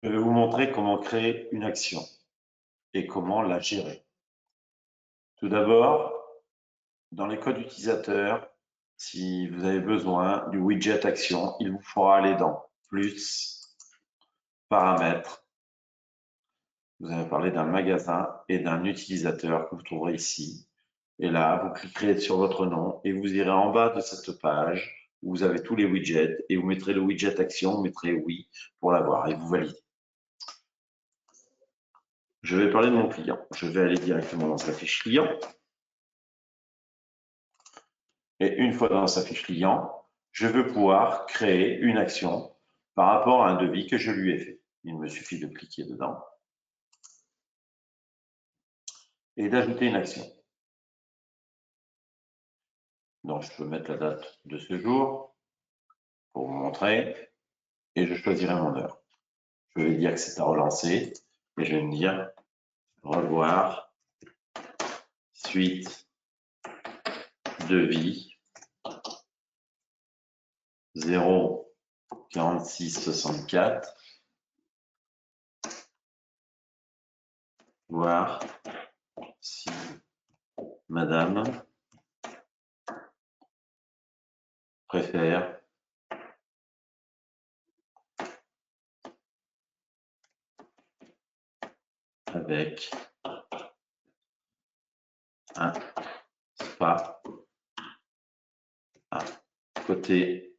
Je vais vous montrer comment créer une action et comment la gérer. Tout d'abord, dans les codes utilisateurs, si vous avez besoin du widget action, il vous faudra aller dans plus, paramètres. Vous allez parler d'un magasin et d'un utilisateur que vous trouverez ici. Et là, vous cliquerez sur votre nom et vous irez en bas de cette page où vous avez tous les widgets et vous mettrez le widget action, vous mettrez oui pour l'avoir et vous validez. Je vais parler de mon client. Je vais aller directement dans sa fiche client. Et une fois dans sa fiche client, je veux pouvoir créer une action par rapport à un devis que je lui ai fait. Il me suffit de cliquer dedans et d'ajouter une action. Donc, je peux mettre la date de ce jour pour vous montrer et je choisirai mon heure. Je vais dire que c'est à relancer et je vais me dire revoir suite devis 04664 voir si madame préfère avec un spa à côté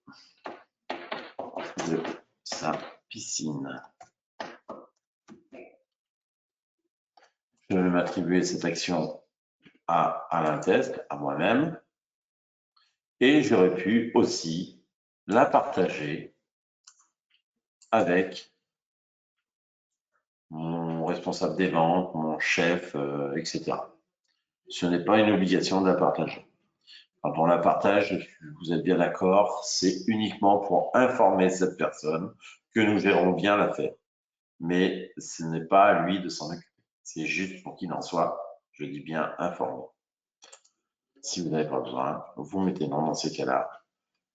de sa piscine. Je vais m'attribuer cette action à Alain Test, à moi-même, et j'aurais pu aussi la partager avec mon responsable des ventes, mon chef, etc. Ce n'est pas une obligation de la partager. Quand on la partage, vous êtes bien d'accord, c'est uniquement pour informer cette personne que nous gérons bien l'affaire. Mais ce n'est pas à lui de s'en occuper. C'est juste pour qu'il en soit, je dis bien informé. Si vous n'avez pas besoin, vous mettez non dans ces cas-là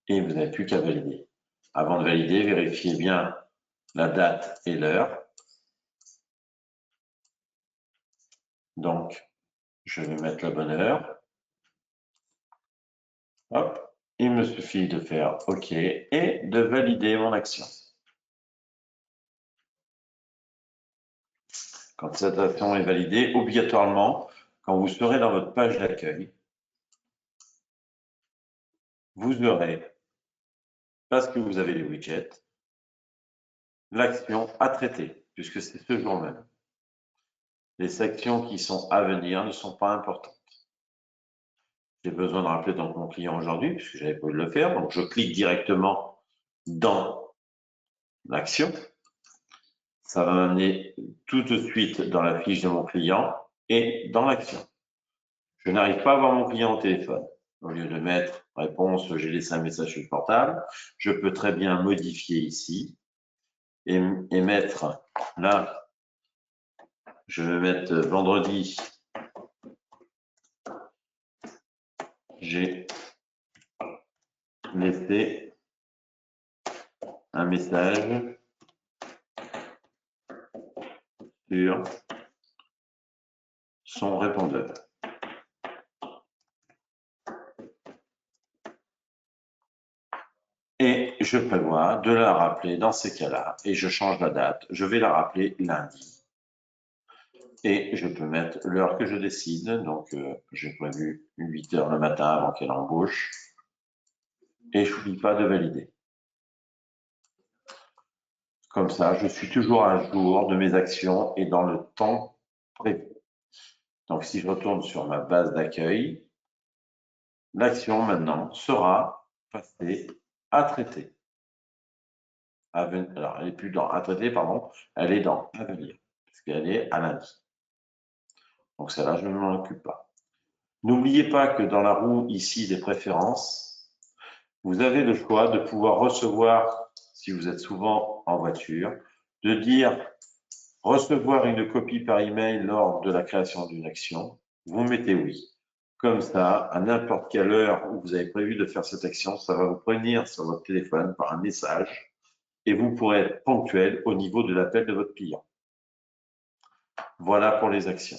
et vous n'avez plus qu'à valider. Avant de valider, vérifiez bien la date et l'heure. Donc, je vais mettre la bonne heure. Hop, il me suffit de faire OK et de valider mon action. Quand cette action est validée, obligatoirement, quand vous serez dans votre page d'accueil, vous aurez, parce que vous avez les widgets, l'action à traiter, puisque c'est ce jour même. Les actions qui sont à venir ne sont pas importantes. J'ai besoin de rappeler donc mon client aujourd'hui, puisque j'avais pas eu de le faire, donc je clique directement dans l'action. Ça va m'amener tout de suite dans la fiche de mon client et dans l'action. Je n'arrive pas à voir mon client au téléphone. Au lieu de mettre réponse, j'ai laissé un message sur le portable, je peux très bien modifier ici et mettre là, je vais mettre vendredi, j'ai laissé un message sur son répondeur. Et je prévois de la rappeler dans ces cas-là, et je change la date, je vais la rappeler lundi. Et je peux mettre l'heure que je décide, donc j'ai prévu 8 heures le matin avant qu'elle embauche, et je n'oublie pas de valider. Comme ça, je suis toujours à jour de mes actions et dans le temps prévu. Donc, si je retourne sur ma base d'accueil, l'action maintenant sera passée à traiter. Alors, elle n'est plus dans à traiter, pardon, elle est dans à venir, puisqu'elle est à lundi. Donc, celle-là, je ne m'en occupe pas. N'oubliez pas que dans la roue ici des préférences, vous avez le choix de pouvoir recevoir, si vous êtes souvent en voiture, de dire recevoir une copie par email lors de la création d'une action. Vous mettez oui. Comme ça, à n'importe quelle heure où vous avez prévu de faire cette action, ça va vous prévenir sur votre téléphone par un message et vous pourrez être ponctuel au niveau de l'appel de votre client. Voilà pour les actions.